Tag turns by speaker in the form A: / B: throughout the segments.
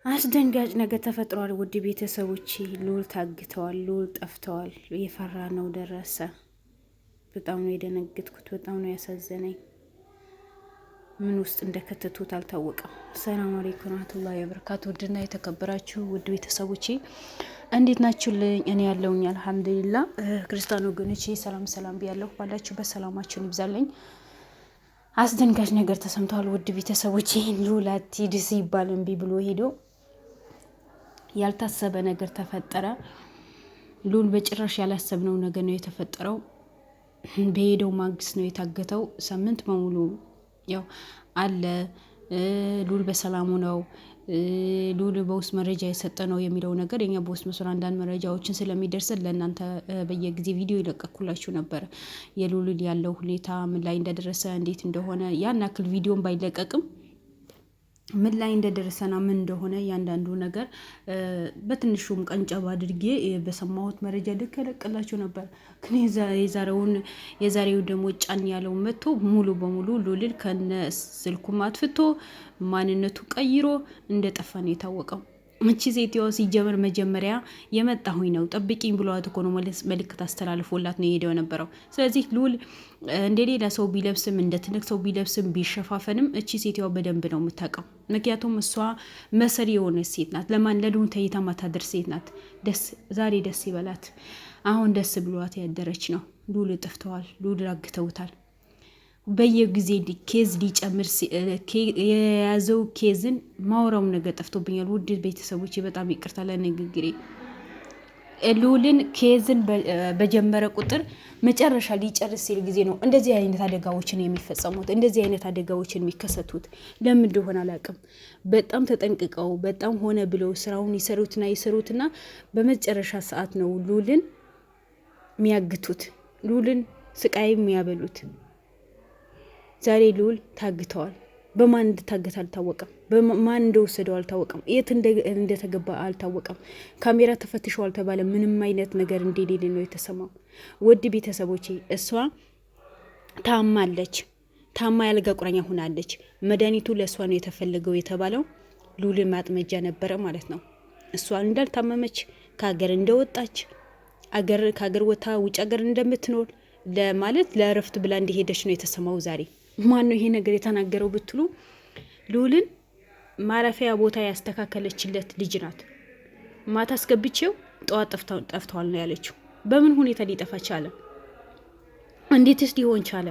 A: አስደንጋጭ ነገር ተፈጥሯል። ውድ ቤተሰቦች ሉል ታግተዋል። ሉል ጠፍተዋል። የፈራ ነው ደረሰ። በጣም ነው የደነገጥኩት። በጣም ነው ያሳዘነኝ። ምን ውስጥ እንደከተቱት አልታወቀም። ሰላም አለይኩም ወራህመቱላሂ ወበረካቱ። ውድና የተከበራችሁ ውድ ቤተሰቦቼ እንዴት ናችሁልኝ? እኔ ያለውኝ አልሐምዱሊላህ። ክርስቲያን ወገኖቼ ሰላም ሰላም ብያለሁ። ባላችሁበት ሰላማችሁን ይብዛልኝ። አስደንጋጭ ነገር ተሰምተዋል። ውድ ቤተሰቦቼ ሉል አትሂድ ሲባል እምቢ ብሎ ሄዶ ያልታሰበ ነገር ተፈጠረ። ሉል በጭራሽ ያላሰብነው ነገር ነው የተፈጠረው። በሄደው ማግስት ነው የታገተው። ሳምንት በሙሉ ያው አለ ሉል በሰላሙ ነው። ሉል በውስጥ መረጃ የሰጠ ነው የሚለው ነገር የኛ በውስጥ መስመር አንዳንድ መረጃዎችን ስለሚደርሰን ለእናንተ በየጊዜ ቪዲዮ ይለቀኩላችሁ ነበር። የሉል ያለው ሁኔታ ምን ላይ እንደደረሰ እንዴት እንደሆነ ያን ያክል ቪዲዮን ባይለቀቅም ምን ላይ እንደደረሰና ምን እንደሆነ ያንዳንዱ ነገር በትንሹም ቀንጨብ አድርጌ በሰማሁት መረጃ ልከለቅላችሁ ነበር። ግን የዛሬው ደግሞ ጫን ያለው መጥቶ ሙሉ በሙሉ ሉልን ከነ ስልኩም አጥፍቶ ማንነቱ ቀይሮ እንደጠፋ ነው የታወቀው። እቺ ሴትዮ ሲጀምር መጀመሪያ የመጣሁኝ ነው ጠብቂኝ ብሏት እኮ ነው መልእክት አስተላልፎላት ነው የሄደው የነበረው። ስለዚህ ሉል እንደሌላ ሰው ቢለብስም እንደ ትልቅ ሰው ቢለብስም ቢሸፋፈንም እቺ ሴትዮ በደንብ ነው የምታውቀው። ምክንያቱም እሷ መሰሪ የሆነች ሴት ናት። ለማን ለሉል ተይታ ማታደር ሴት ናት። ዛሬ ደስ ይበላት። አሁን ደስ ብሏት ያደረች ነው። ሉል ጠፍተዋል። ሉል አግተውታል። በየጊዜ ኬዝ ሊጨምር የያዘው ኬዝን ማውራው ነገር ጠፍቶብኛል። ውድ ቤተሰቦች በጣም ይቅርታ ለንግግሬ። ሉልን ኬዝን በጀመረ ቁጥር መጨረሻ ሊጨርስ ሲል ጊዜ ነው እንደዚህ አይነት አደጋዎችን የሚፈጸሙት፣ እንደዚህ አይነት አደጋዎችን የሚከሰቱት። ለምን እንደሆነ አላውቅም። በጣም ተጠንቅቀው በጣም ሆነ ብለው ስራውን ይሰሩትና በመጨረሻ ሰዓት ነው ሉልን የሚያግቱት፣ ሉልን ስቃይ የሚያበሉት። ዛሬ ሉል ታግተዋል። በማን እንደታገተ አልታወቀም። በማን እንደወሰደው አልታወቀም። የት እንደተገባ አልታወቀም። ካሜራ ተፈትሸው አልተባለ። ምንም አይነት ነገር እንደሌለ ነው የተሰማው። ውድ ቤተሰቦቼ እሷ ታማለች። ታማ ያልጋ ቁራኛ ሆናለች። መድኃኒቱ ለእሷ ነው የተፈለገው የተባለው ሉልን ማጥመጃ ነበረ ማለት ነው። እሷ እንዳልታመመች ከሀገር እንደወጣች ከሀገር ወታ ውጭ ሀገር እንደምትኖር ለማለት ለእረፍት ብላ እንደሄደች ነው የተሰማው ዛሬ። ማን ነው ይሄ ነገር የተናገረው ብትሉ ሉልን ማረፊያ ቦታ ያስተካከለችለት ልጅ ናት። ማታ አስገብቼው ጠዋት ጠፍተዋል ነው ያለችው። በምን ሁኔታ ሊጠፋ ቻለ? እንዴትስ ሊሆን ቻለ?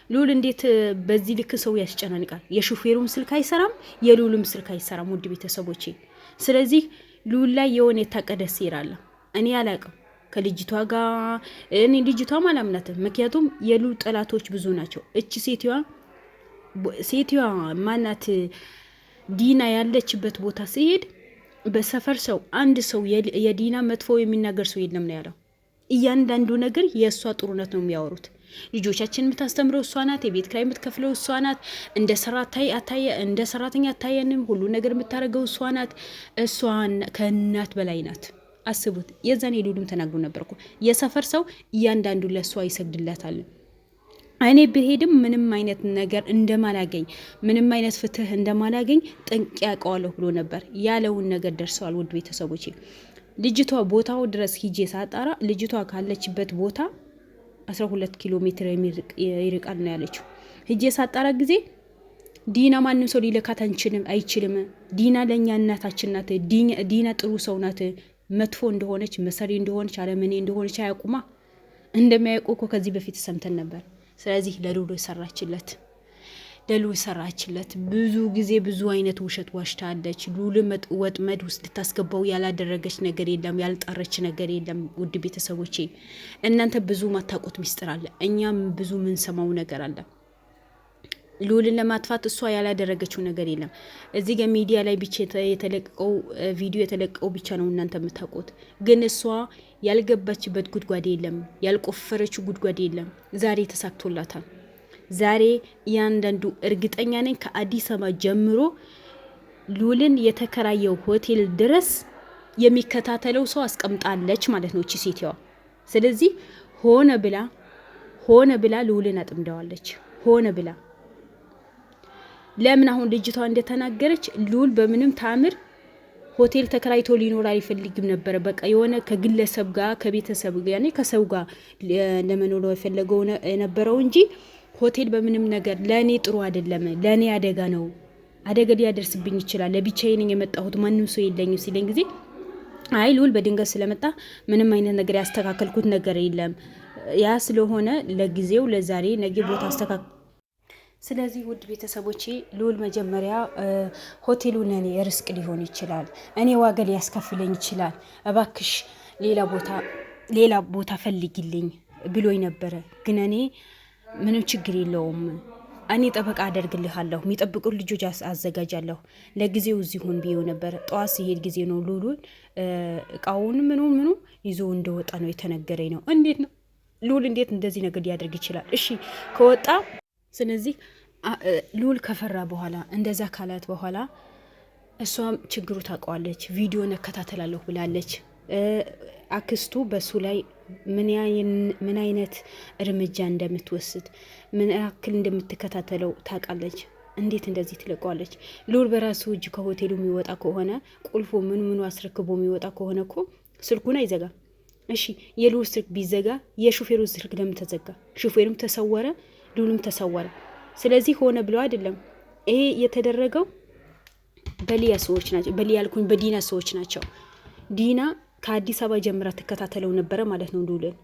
A: ሉል እንዴት በዚህ ልክ ሰው ያስጨናንቃል? የሹፌሩም ስልክ አይሰራም፣ የሉልም ስልክ አይሰራም። ውድ ቤተሰቦቼ ስለዚህ ሉል ላይ የሆነ የታቀደ ሴራ አለ። እኔ አላውቅም ከልጅቷ ጋር እኔ ልጅቷም አላምናትም። ምክንያቱም የሉል ጠላቶች ብዙ ናቸው። እቺ ሴትዋ ማናት ዲና ያለችበት ቦታ ሲሄድ በሰፈር ሰው አንድ ሰው የዲና መጥፎ የሚናገር ሰው የለም ነው ያለው። እያንዳንዱ ነገር የእሷ ጥሩነት ነው የሚያወሩት። ልጆቻችን የምታስተምረው እሷ ናት። የቤት ኪራይ የምትከፍለው እሷ ናት። እንደ ሰራተኛ አታየንም። ሁሉ ነገር የምታደርገው እሷ ናት። እሷ ከእናት በላይ ናት። አስቡት። የዛኔ ሉልም ተናግሮ ነበርኩ የሰፈር ሰው እያንዳንዱ ለሷ ይሰግድላታል። እኔ ብሄድም ምንም አይነት ነገር እንደማላገኝ ምንም አይነት ፍትህ እንደማላገኝ ጠንቅቄ አውቀዋለሁ ብሎ ነበር። ያለውን ነገር ደርሰዋል። ውድ ቤተሰቦቼ ልጅቷ ቦታው ድረስ ሂጄ ሳጣራ ልጅቷ ካለችበት ቦታ 12 ኪሎ ሜትር ይርቃል ነው ያለችው። ሂጄ ሳጣራ ጊዜ ዲና ማንም ሰው ሊለካት አይችልም። ዲና ለእኛ እናታችን ናት። ዲና ጥሩ ሰው ናት። መጥፎ እንደሆነች መሰሪ እንደሆነች አለመኔ እንደሆነች አያውቁማ። እንደሚያውቁ እኮ ከዚህ በፊት ሰምተን ነበር። ስለዚህ ለሉል ሰራችለት። ብዙ ጊዜ ብዙ አይነት ውሸት ዋሽታለች። ሉል ወጥመድ ውስጥ ልታስገባው ያላደረገች ነገር የለም፣ ያልጣረች ነገር የለም። ውድ ቤተሰቦቼ እናንተ ብዙ ማታውቁት ሚስጥር አለ፣ እኛም ብዙ ምንሰማው ነገር አለ። ሉልን ለማጥፋት እሷ ያላደረገችው ነገር የለም። እዚህ ጋር ሚዲያ ላይ ብቻ የተለቀቀው ቪዲዮ የተለቀቀው ብቻ ነው እናንተ የምታውቁት። ግን እሷ ያልገባችበት ጉድጓድ የለም፣ ያልቆፈረችው ጉድጓድ የለም። ዛሬ ተሳክቶላታል። ዛሬ እያንዳንዱ እርግጠኛ ነኝ ከአዲስ አበባ ጀምሮ ሉልን የተከራየው ሆቴል ድረስ የሚከታተለው ሰው አስቀምጣለች ማለት ነው እቺ ሴትዋ። ስለዚህ ሆነ ብላ ሉልን አጥምደዋለች። ሆነ ብላ ለምን አሁን ልጅቷ እንደተናገረች ሉል በምንም ታምር ሆቴል ተከራይቶ ሊኖር አይፈልግም ነበር። በቃ የሆነ ከግለሰብ ጋር ከቤተሰብ ጋር ያኔ ከሰው ጋር ለመኖር የፈለገው የነበረው እንጂ ሆቴል በምንም ነገር ለእኔ ጥሩ አይደለም፣ ለእኔ አደጋ ነው፣ አደጋ ሊያደርስብኝ ይችላል፣ ለብቻዬ ነኝ የመጣሁት ማንም ሰው የለኝም ሲለኝ ጊዜ አይ ልዑል በድንገት ስለመጣ ምንም አይነት ነገር ያስተካከልኩት ነገር የለም። ያ ስለሆነ ለጊዜው ለዛሬ ነገ ቦታ አስተካክል። ስለዚህ ውድ ቤተሰቦቼ ልዑል መጀመሪያ ሆቴሉን እኔ ርስቅ ሊሆን ይችላል፣ እኔ ዋጋ ሊያስከፍለኝ ይችላል፣ እባክሽ ሌላ ቦታ ፈልጊልኝ ብሎኝ ነበረ። ግን እኔ ምንም ችግር የለውም እኔ ጠበቃ አደርግልሃለሁ፣ የሚጠብቁ ልጆች አዘጋጃለሁ፣ ለጊዜው እዚሁን ብዬው ነበር። ጠዋት ሲሄድ ጊዜ ነው ልዑል እቃውን ምኑ ይዞ እንደወጣ ነው የተነገረኝ ነው። እንዴት ነው ልዑል እንዴት እንደዚህ ነገር ሊያደርግ ይችላል? እሺ ከወጣ ስለዚህ ልዑል ከፈራ በኋላ እንደዛ ካላት በኋላ እሷም ችግሩ ታውቀዋለች። ቪዲዮ እከታተላለሁ ብላለች። አክስቱ በሱ ላይ ምን አይነት እርምጃ እንደምትወስድ ምን ያክል እንደምትከታተለው ታውቃለች። እንዴት እንደዚህ ትለቀዋለች? ልዑል በራሱ እጅ ከሆቴሉ የሚወጣ ከሆነ ቁልፉ ምኑ አስረክቦ የሚወጣ ከሆነ እኮ ስልኩን አይዘጋ። እሺ የልዑል ስልክ ቢዘጋ የሹፌሩ ስልክ ለምን ተዘጋ? ሹፌሩም ተሰወረ፣ ልዑልም ተሰወረ። ስለዚህ ሆነ ብለው አይደለም ይሄ የተደረገው በሊያ ሰዎች ናቸው። በሊያ ያልኩኝ በዲና ሰዎች ናቸው። ዲና ከአዲስ አበባ ጀምራ ትከታተለው ነበረ ማለት ነው ልዑልን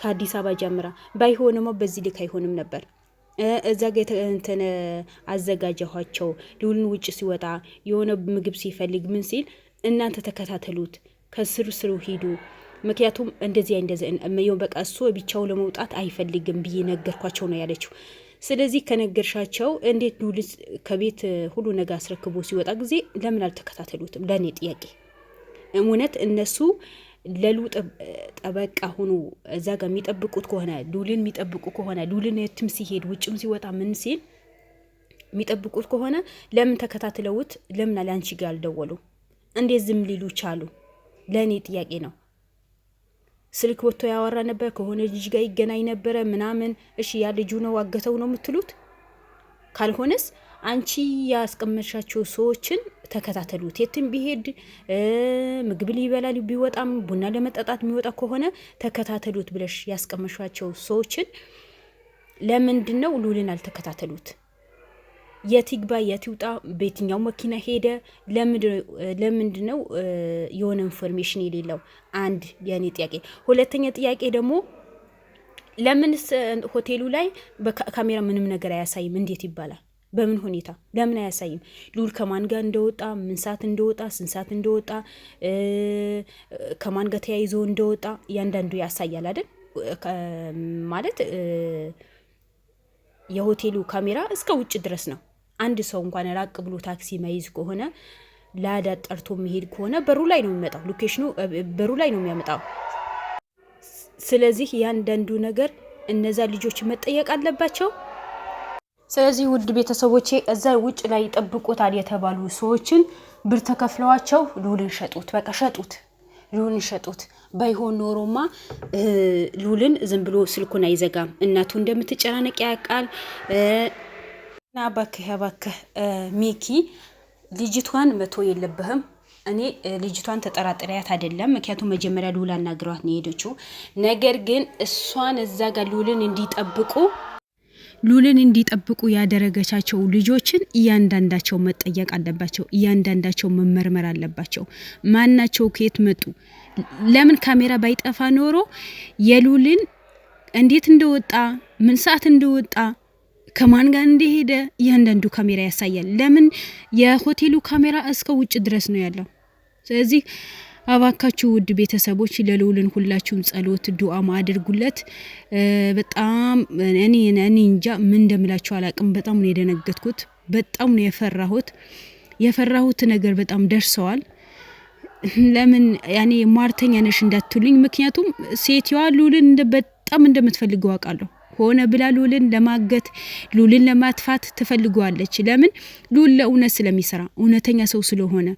A: ከአዲስ አበባ ጀምራ። ባይሆንማ በዚህ ልክ አይሆንም ነበር። እዛ ጋ እንትን አዘጋጀኋቸው ልዑልን ውጭ ሲወጣ የሆነ ምግብ ሲፈልግ ምን ሲል እናንተ ተከታተሉት፣ ከስሩ ሂዱ፣ ምክንያቱም እንደዚህ በቃ እሱ ብቻው ለመውጣት አይፈልግም ብዬ ነገርኳቸው ነው ያለችው። ስለዚህ ከነገርሻቸው እንዴት ልዑል ከቤት ሁሉ ነገር አስረክቦ ሲወጣ ጊዜ ለምን አልተከታተሉትም? ለእኔ ጥያቄ እውነት እነሱ ለልዑል ጠበቃ ሆኖ እዛ ጋር የሚጠብቁት ከሆነ ልዑልን የሚጠብቁ ከሆነ ልዑልን የትም ሲሄድ ውጭም ሲወጣ ምን ሲል የሚጠብቁት ከሆነ ለምን ተከታትለውት ለምን አላንቺ ጋር አልደወሉ? እንዴት ዝም ሊሉ ቻሉ? ለእኔ ጥያቄ ነው። ስልክ ወጥቶ ያወራ ነበር ከሆነ ልጅ ጋር ይገናኝ ነበረ ምናምን። እሺ ያ ልጁ ነው አገተው ነው የምትሉት? ካልሆነስ አንቺ ያስቀመሻቸው ሰዎችን ተከታተሉት። የትም ቢሄድ ምግብ ሊበላ ቢወጣም ቡና ለመጠጣት የሚወጣ ከሆነ ተከታተሉት ብለሽ ያስቀመሻቸው ሰዎችን ለምንድን ነው ልዑልን አልተከታተሉት? የት ይግባ የት ይውጣ፣ በየትኛው መኪና ሄደ፣ ለምንድን ነው የሆነ ኢንፎርሜሽን የሌለው? አንድ የኔ ጥያቄ። ሁለተኛ ጥያቄ ደግሞ ለምንስ ሆቴሉ ላይ በካሜራ ምንም ነገር አያሳይም? እንዴት ይባላል? በምን ሁኔታ ለምን አያሳይም? ልዑል ከማን ጋር እንደወጣ፣ ምን ሰዓት እንደወጣ፣ ስንት ሰዓት እንደወጣ፣ ከማን ጋር ተያይዞ እንደወጣ እያንዳንዱ ያሳያል አይደል? ማለት የሆቴሉ ካሜራ እስከ ውጭ ድረስ ነው። አንድ ሰው እንኳን ራቅ ብሎ ታክሲ መይዝ ከሆነ ላዳ ጠርቶ የሚሄድ ከሆነ በሩ ላይ ነው የሚመጣው። ሎኬሽኑ በሩ ላይ ነው የሚያመጣው። ስለዚህ ያንዳንዱ ነገር እነዛ ልጆች መጠየቅ አለባቸው። ስለዚህ ውድ ቤተሰቦቼ እዛ ውጭ ላይ ይጠብቁታል የተባሉ ሰዎችን ብር ተከፍለዋቸው ልዑልን ሸጡት። በቃ ሸጡት፣ ልዑልን ሸጡት። ባይሆን ኖሮማ ልዑልን ዝም ብሎ ስልኩን አይዘጋም። እናቱ እንደምትጨናነቅ ያውቃል። እና እባክህ ሚኪ ልጅቷን መቶ የለብህም። እኔ ልጅቷን ተጠራጥሪያት አይደለም፣ ምክንያቱም መጀመሪያ ልዑል አናግሯት ነው የሄደችው። ነገር ግን እሷን እዛ ጋር ልዑልን እንዲጠብቁ ያደረገቻቸው ልጆችን እያንዳንዳቸው መጠየቅ አለባቸው። እያንዳንዳቸው መመርመር አለባቸው። ማናቸው? ከየት መጡ? ለምን ካሜራ ባይጠፋ ኖሮ የልዑልን እንዴት እንደወጣ ምን ሰዓት እንደወጣ ከማን ጋር እንደሄደ እያንዳንዱ ካሜራ ያሳያል። ለምን የሆቴሉ ካሜራ እስከ ውጭ ድረስ ነው ያለው። ስለዚህ አባካችሁ ውድ ቤተሰቦች ለልዑልን ሁላችሁም ጸሎት ዱዓ አድርጉለት። በጣም እኔ እንጃ ምን እንደምላችሁ አላቅም። በጣም ነው የደነገጥኩት። በጣም ነው የፈራሁት ነገር በጣም ደርሰዋል። ለምን ያኔ ሟርተኛ ነሽ እንዳትሉኝ፣ ምክንያቱም ሴትዋ ልዑልን በጣም እንደምትፈልገው አውቃለሁ። ሆነ ብላ ልዑልን ለማገት ልዑልን ለማጥፋት ትፈልገዋለች። ለምን? ልዑል ለእውነት ስለሚሰራ እውነተኛ ሰው ስለሆነ።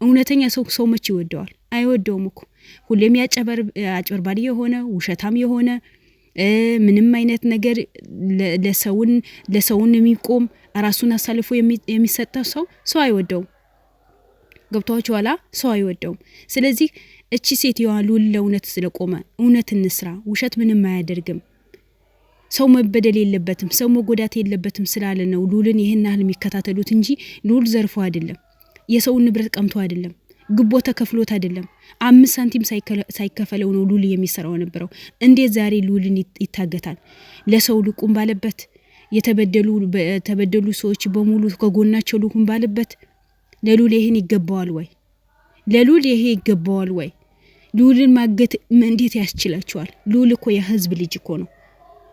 A: እውነተኛ ሰው መች ይወደዋል? አይወደውም እኮ። ሁሌም አጭበርባሪ የሆነ ውሸታም የሆነ ምንም አይነት ነገር ለሰውን የሚቆም ራሱን አሳልፎ የሚሰጠው ሰው አይወደውም። ገብቷችሁ ኋላ ሰው አይወደውም። ስለዚህ እቺ ሴትዋ ሉል ለእውነት ስለቆመ እውነት እንስራ፣ ውሸት ምንም አያደርግም፣ ሰው መበደል የለበትም፣ ሰው መጎዳት የለበትም ስላለ ነው ሉልን ይሄን ያህል የሚከታተሉት እንጂ ሉል ዘርፎ አይደለም፣ የሰው ንብረት ቀምቶ አይደለም፣ ግቦ ተከፍሎት አይደለም፣ 5 ሳንቲም ሳይከፈለው ነው ሉል የሚሰራው ነበረው። እንዴት ዛሬ ሉልን ይታገታል? ለሰው ልቁም ባለበት የተበደሉ ሰዎች በሙሉ ከጎናቸው ልቁም ባለበት ለሉል ይሄን ይገባዋል ወይ? ለሉል ይሄ ይገባዋል ወይ? ሉልን ማገት እንዴት ያስችላቸዋል? ሉል እኮ የህዝብ ልጅ እኮ ነው።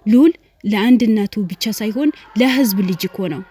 A: ሉል ለአንድ እናቱ ብቻ ሳይሆን ለህዝብ ልጅ እኮ ነው።